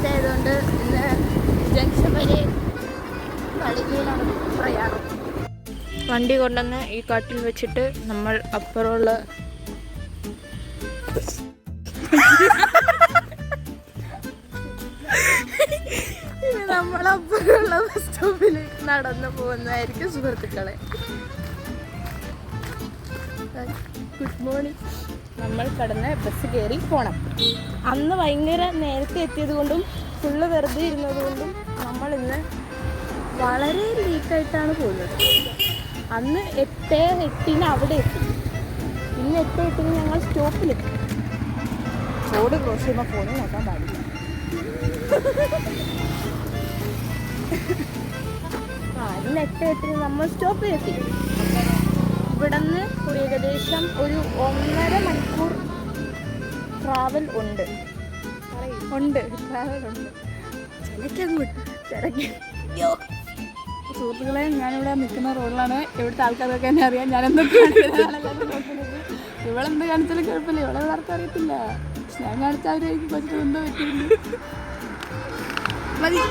Last ആയതുകൊണ്ട് ഇന്ന് junction വരെ കളിയിലാണ് പ്രയാണം. വണ്ടി കൊണ്ടുവന്ന് ഈ കാട്ടിൽ വെച്ചിട്ട് നമ്മൾ അപ്പുറമുള്ള നമ്മളപ്പുറമുള്ള ബസ് സ്റ്റോപ്പിലേക്ക് നടന്നു പോകുന്നതായിരിക്കും സുഹൃത്തുക്കളെ. Good morning. നമ്മൾ കടന്ന് ബസ് കയറി പോകണം. അന്ന് ഭയങ്കര നേരത്തെ എത്തിയത് കൊണ്ടും ഫുള്ള് വെറുതെ ഇരുന്നത് കൊണ്ടും നമ്മൾ ഇന്ന് വളരെ ലീക്കായിട്ടാണ് പോകുന്നത്. അന്ന് 8:08 അവിടെ എത്തി. ഇന്ന് 8:08 ഞങ്ങൾ സ്റ്റോപ്പിലെത്തി. റോഡ് ക്രോസ് ചെയ്യുമ്പോൾ ഫോണിൽ നോക്കാൻ പാടില്ല. ഇന്ന് 8:08 നമ്മൾ സ്റ്റോപ്പിലെത്തി. ഇവിടെ നിന്ന് ഏകദേശം ഒരു 1.5 മണിക്കൂർ ട്രാവൽ ഉണ്ട്. സുഹൃത്തുക്കളെ, ഞാനിവിടെ നിൽക്കുന്ന റോഡിലാണ്. ഇവിടുത്തെ ആൾക്കാരൊക്കെ എന്നെ അറിയാം. ഞാൻ എന്തൊക്കെയാണ് ഇവളെന്ത് കാണിച്ചാലും കുഴപ്പമില്ല. ഇവളെ ആർക്കും അറിയത്തില്ല. ഞാൻ കാണിച്ചാൽ അവരായിരിക്കും കൊച്ചിട്ട് എന്തോ പറ്റിയിട്ടുണ്ട്. മതി.